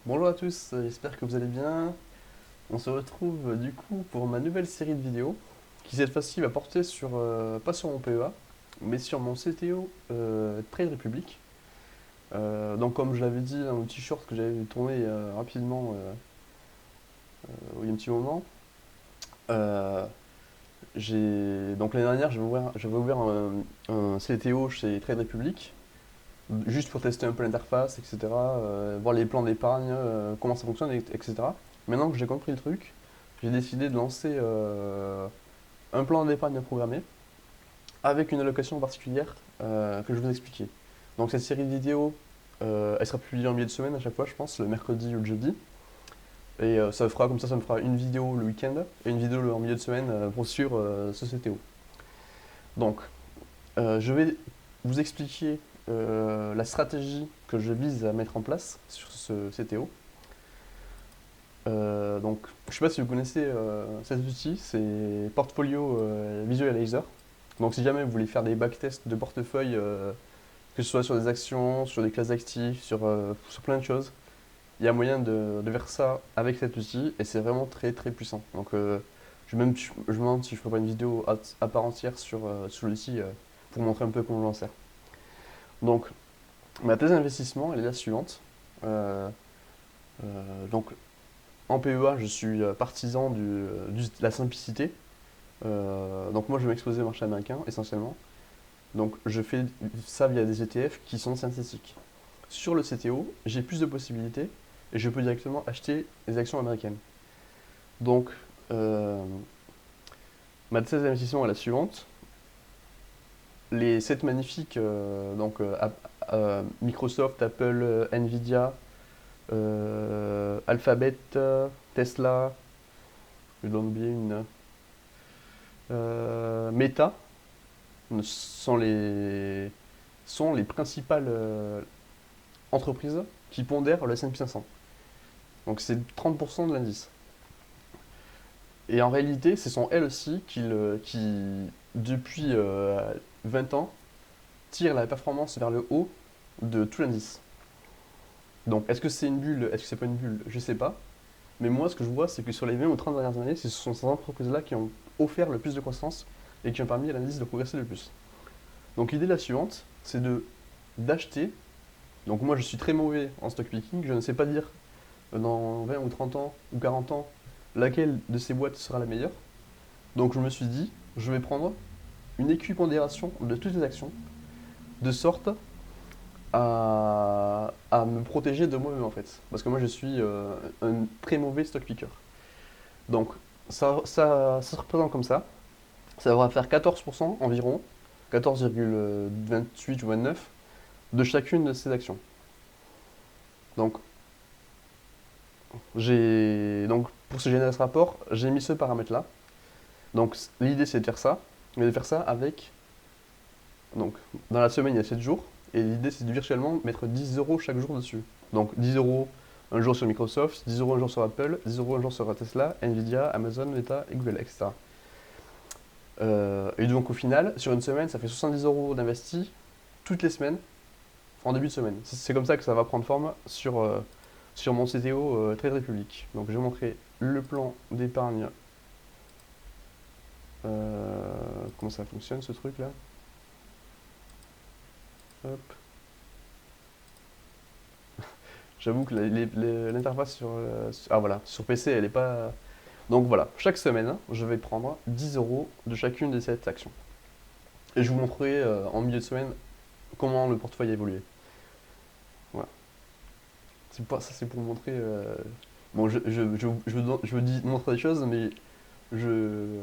Bonjour à tous, j'espère que vous allez bien. On se retrouve du coup pour ma nouvelle série de vidéos qui cette fois-ci va porter sur, pas sur mon PEA, mais sur mon CTO Trade Republic. Donc comme je l'avais dit dans le t-shirt que j'avais tourné rapidement il y a un petit moment, euh, donc l'année dernière j'avais ouvert un CTO chez Trade Republic juste pour tester un peu l'interface, etc. Voir les plans d'épargne, comment ça fonctionne, etc. Maintenant que j'ai compris le truc, j'ai décidé de lancer un plan d'épargne programmé avec une allocation particulière que je vais vous expliquer. Donc cette série de vidéos, elle sera publiée en milieu de semaine à chaque fois, je pense, le mercredi ou le jeudi. Et ça fera comme ça me fera une vidéo le week-end et une vidéo en milieu de semaine pour suivre ce CTO. Donc, je vais vous expliquer la stratégie que je vise à mettre en place sur ce CTO. Donc, je ne sais pas si vous connaissez cet outil, c'est Portfolio Visualizer. Donc, si jamais vous voulez faire des backtests de portefeuille, que ce soit sur des actions, sur des classes d'actifs, sur plein de choses, il y a moyen de faire ça avec cet outil et c'est vraiment très très puissant. Donc, je me demande si je ferai pas une vidéo à part entière sur l'outil pour montrer un peu comment je m'en sers. Donc, ma thèse d'investissement, elle est la suivante. Euh, donc, en PEA, je suis partisan de la simplicité. Donc, moi, je vais m'exposer au marché américain essentiellement. Donc, je fais ça via des ETF qui sont synthétiques. Sur le CTO, j'ai plus de possibilités et je peux directement acheter des actions américaines. Donc, euh, ma thèse d'investissement est la suivante. Les 7 magnifiques, Microsoft, Apple, Nvidia, Alphabet, Tesla, je dois en oublier une. Meta sont les principales entreprises qui pondèrent le S&P 500. Donc c'est 30% de l'indice. Et en réalité, ce sont elles aussi qui depuis 20 ans, tirent la performance vers le haut de tout l'indice. Donc est-ce que c'est une bulle, est-ce que c'est pas une bulle, je sais pas. Mais moi, ce que je vois, c'est que sur les 20 ou 30 dernières années, ce sont ces entreprises-là qui ont offert le plus de croissance et qui ont permis à l'indice de progresser le plus. Donc l'idée est la suivante, c'est d'acheter. Donc moi je suis très mauvais en stock picking, je ne sais pas dire dans 20 ou 30 ans ou 40 ans laquelle de ces boîtes sera la meilleure. Donc je me suis dit, je vais prendre une équipondération de toutes les actions, de sorte à me protéger de moi-même en fait. Parce que moi je suis un très mauvais stock picker. Donc ça se représente comme ça va faire 14% environ, 14,28 ou 29 de chacune de ces actions. Donc, donc pour ce générer ce rapport, j'ai mis ce paramètre-là. Donc l'idée c'est de faire ça, mais de faire ça avec. Donc dans la semaine il y a 7 jours, et l'idée c'est de virtuellement mettre 10 euros chaque jour dessus. Donc 10 euros un jour sur Microsoft, 10 euros un jour sur Apple, 10 euros un jour sur Tesla, Nvidia, Amazon, Meta et Google, etc. Et donc au final, sur une semaine, ça fait 70 euros d'investi toutes les semaines en début de semaine. C'est comme ça que ça va prendre forme sur mon CTO Trade Republic. Donc je vais montrer le plan d'épargne. Comment ça fonctionne ce truc là. Hop. J'avoue que l'interface ah voilà, sur PC elle est pas. Donc voilà, chaque semaine, je vais prendre 10 euros de chacune de ces actions. Et je vous montrerai en milieu de semaine comment le portefeuille a évolué. Voilà. Ça c'est pour vous montrer. Bon, je vous dis montrer des choses, mais je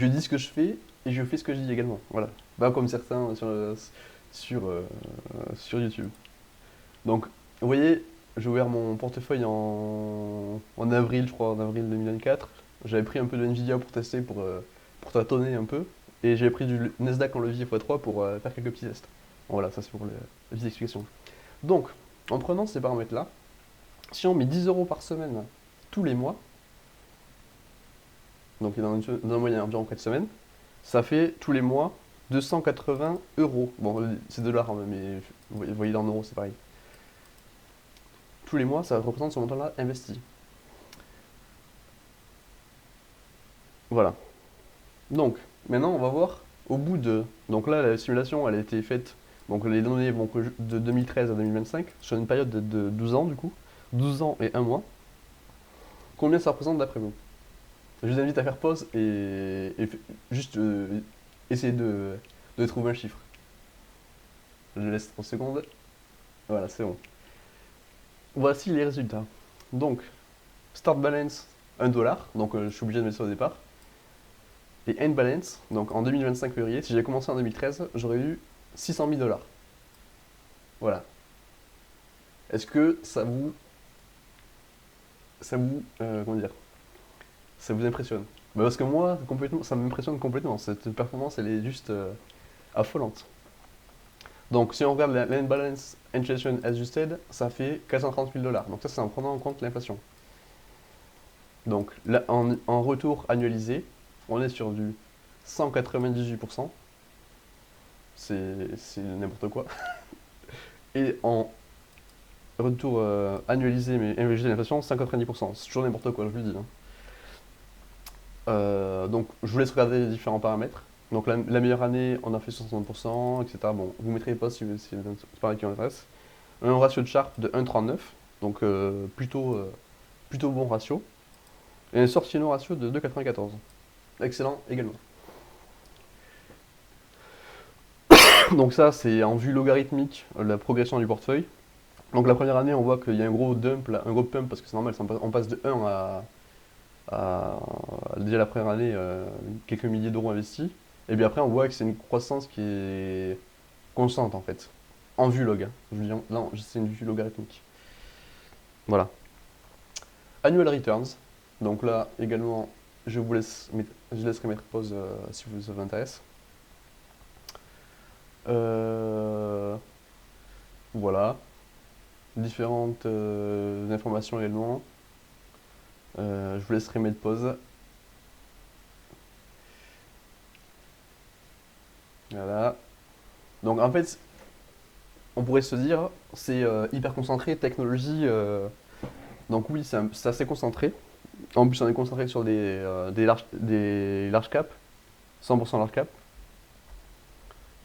dis ce que je fais et je fais ce que je dis également. Voilà. Pas comme certains sur, euh, sur YouTube. Donc, vous voyez, j'ai ouvert mon portefeuille en avril, je crois, en avril 2024. J'avais pris un peu de Nvidia pour tester, pour tâtonner un peu. Et j'avais pris du Nasdaq en levier x3 pour faire quelques petits tests. Voilà, ça c'est pour la petite explication. Donc, en prenant ces paramètres-là, si on met 10 euros par semaine tous les mois, donc dans un moyen environ 4 semaines, ça fait tous les mois 280 euros. Bon, c'est dollars, hein, mais vous voyez en euros, c'est pareil. tous les mois, ça représente ce montant-là investi. Voilà. Donc, maintenant, on va voir au bout de... Donc là, la simulation, elle a été faite... Donc les données vont de 2013 à 2025, sur une période de 12 ans, du coup. 12 ans et 1 mois. Combien ça représente d'après vous? Je vous invite à faire pause et juste essayer de trouver un chiffre. Je laisse 30 secondes. Voilà, c'est bon. Voici les résultats. Donc, start balance 1 dollar, donc je suis obligé de mettre ça au départ. Et end balance, donc en 2025 février, si j'avais commencé en 2013, j'aurais eu 600 000 dollars. Voilà. Est-ce que comment dire, ça vous impressionne? Bah, parce que moi, complètement, ça m'impressionne complètement. Cette performance, elle est juste affolante. Donc, si on regarde l'end balance inflation adjusted, ça fait 430 000 dollars. Donc ça, c'est en prenant en compte l'inflation. Donc, là, en retour annualisé, on est sur du 198%. C'est n'importe quoi. Et en retour annualisé, mais investi de l'inflation, 190%. C'est toujours n'importe quoi, je vous le dis, hein. Donc, je vous laisse regarder les différents paramètres. Donc, la meilleure année, on a fait 60%, etc. Bon, vous mettrez pas si c'est un paramètre qui vous intéresse. Un ratio de Sharpe de 1,39, donc plutôt bon ratio. Et un sortino ratio de 2,94. Excellent également. Donc ça, c'est en vue logarithmique, la progression du portefeuille. Donc la première année, on voit qu'il y a un gros dump, là, un gros pump, parce que c'est normal, on passe de 1 déjà la première année, quelques milliers d'euros investis. Et puis après, on voit que c'est une croissance qui est constante, en fait. En vue log, hein. Je veux dire, non, c'est une vue logarithmique. Voilà. Annual returns. Donc là, également, je laisserai mettre pause si ça vous intéresse. Voilà. Différentes informations également. Je vous laisserai mettre pause. Voilà. Donc en fait, on pourrait se dire, c'est hyper concentré, technologie. Donc oui, c'est assez concentré. En plus, on est concentré sur des large cap, 100% large cap.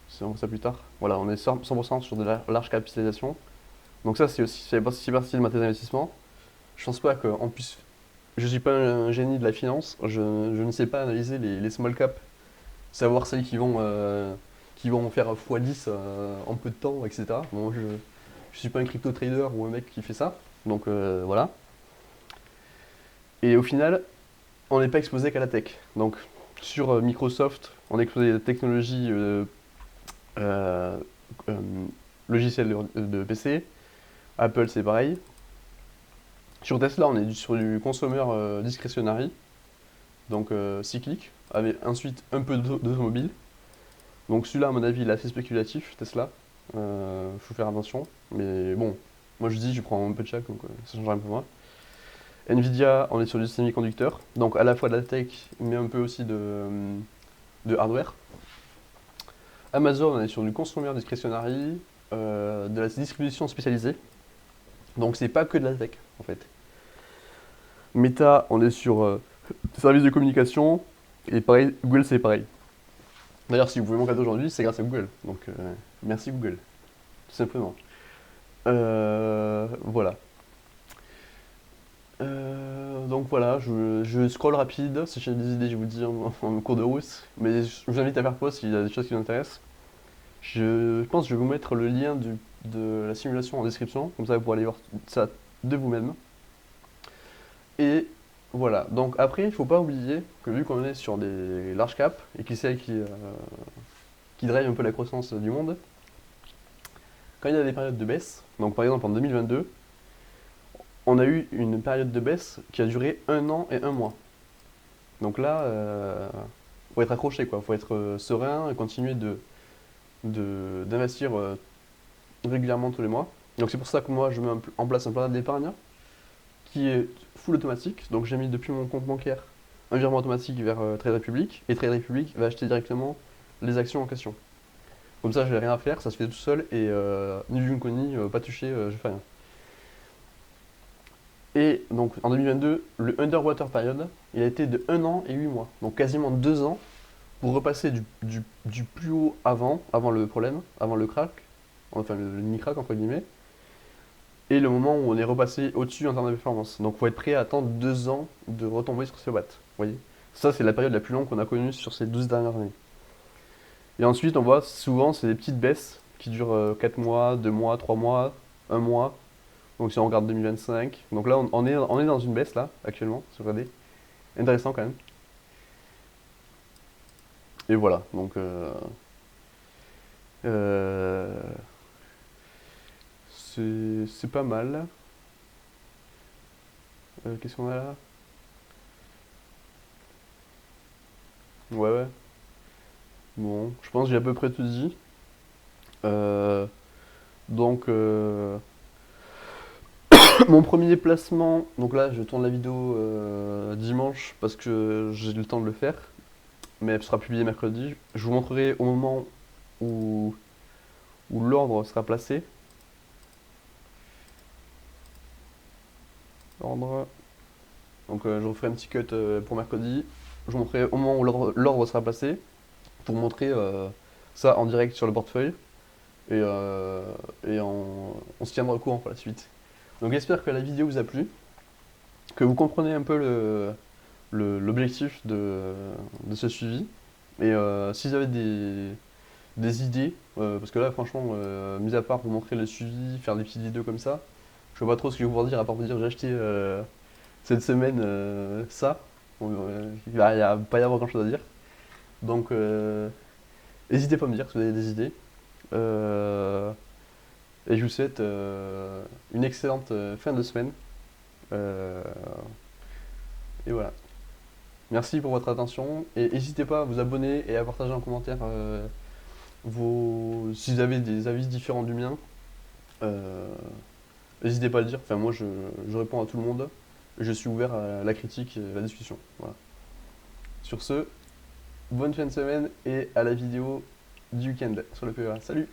Si on voit ça plus tard. Voilà, on est 100% sur de la large capitalisation. Donc ça, c'est aussi, c'est partie de ma thèse d'investissement. Je pense pas qu'en plus, je suis pas un génie de la finance. Je ne sais pas analyser les small cap, savoir celles qui vont faire x10 en peu de temps, etc. Bon, je suis pas un crypto trader ou un mec qui fait ça. Donc voilà. Et au final, on n'est pas exposé qu'à la tech. Donc sur Microsoft, on est exposé à la technologie euh, euh, logiciel de PC. Apple, c'est pareil. Sur Tesla, on est sur du consumer discretionary, donc cyclique, avec ensuite un peu d'automobile. Donc celui-là, à mon avis, il est assez spéculatif, Tesla. Faut faire attention. Mais bon, moi je dis, je prends un peu de chaque, donc ça change rien pour moi. Nvidia, on est sur du semi-conducteur, donc à la fois de la tech, mais un peu aussi de hardware. Amazon, on est sur du consumer discretionary, de la distribution spécialisée. Donc c'est pas que de la tech, en fait. Meta, on est sur services de communication, et pareil, Google, c'est pareil. D'ailleurs, si vous pouvez mon cadeau aujourd'hui, c'est grâce à Google. Donc merci Google, tout simplement. Voilà. Donc voilà, je scroll rapide. Si j'ai des idées, je vous dis en cours de route. Mais je vous invite à faire pause s'il y a des choses qui vous intéressent. Je pense que je vais vous mettre le lien de la simulation en description. Comme ça, vous pourrez aller voir ça de vous-même. Et voilà. Donc après, il ne faut pas oublier que vu qu'on est sur des large caps et qui c'est qui drive un peu la croissance du monde, quand il y a des périodes de baisse, donc par exemple en 2022, on a eu une période de baisse qui a duré 1 an et 1 mois. Donc là, faut être accroché, quoi. Faut être serein et continuer d'investir régulièrement tous les mois. Donc c'est pour ça que moi, je mets en place un plan d'épargne qui est full automatique. Donc j'ai mis depuis mon compte bancaire un virement automatique vers Trade Republic, et Trade Republic va acheter directement les actions en question. Comme ça, je n'ai rien à faire, ça se fait tout seul, et ni vu ni connu, pas touché, je fais rien. Et donc en 2022, le underwater period, il a été de 1 an et 8 mois. Donc quasiment 2 ans pour repasser du plus haut avant le problème, avant le crack, enfin le mini crack entre guillemets, et le moment où on est repassé au-dessus en termes de performance. Donc faut être prêt à attendre 2 ans de retomber sur ce watt. Vous voyez. Ça c'est la période la plus longue qu'on a connue sur ces 12 dernières années. Et ensuite on voit souvent c'est des petites baisses qui durent 4 mois, 2 mois, 3 mois, 1 mois. Donc si on regarde 2025, donc là on est dans une baisse là actuellement sur AD. Intéressant quand même. Et voilà, donc euh, c'est pas mal. Qu'est-ce qu'on a là? Ouais, ouais. Bon, je pense que j'ai à peu près tout dit. Euh, donc, mon premier placement, donc là, je tourne la vidéo dimanche parce que j'ai le temps de le faire, mais elle sera publiée mercredi. Je vous montrerai au moment où, où l'ordre sera placé. Ordre. Donc, je referai un petit cut pour mercredi. Je vous montrerai au moment où l'ordre sera placé pour montrer ça en direct sur le portefeuille et, on se tiendra au courant pour la suite. Donc j'espère que la vidéo vous a plu, que vous comprenez un peu l'objectif de ce suivi. Et si vous avez des idées, parce que là franchement, mis à part vous montrer le suivi, faire des petites vidéos comme ça, je vois pas trop ce que je vais pouvoir dire à part vous dire j'ai acheté cette semaine ça. Bon, il va pas y avoir grand chose à dire. Donc n'hésitez pas à me dire si vous avez des idées. Euh, et je vous souhaite une excellente fin de semaine. Euh, et voilà. Merci pour votre attention et n'hésitez pas à vous abonner et à partager en commentaire si vous avez des avis différents du mien. euh, N'hésitez pas à le dire. Enfin, moi, je réponds à tout le monde. Je suis ouvert à la critique et à la discussion. Voilà. Sur ce, bonne fin de semaine et à la vidéo du week-end sur le PEA. Salut!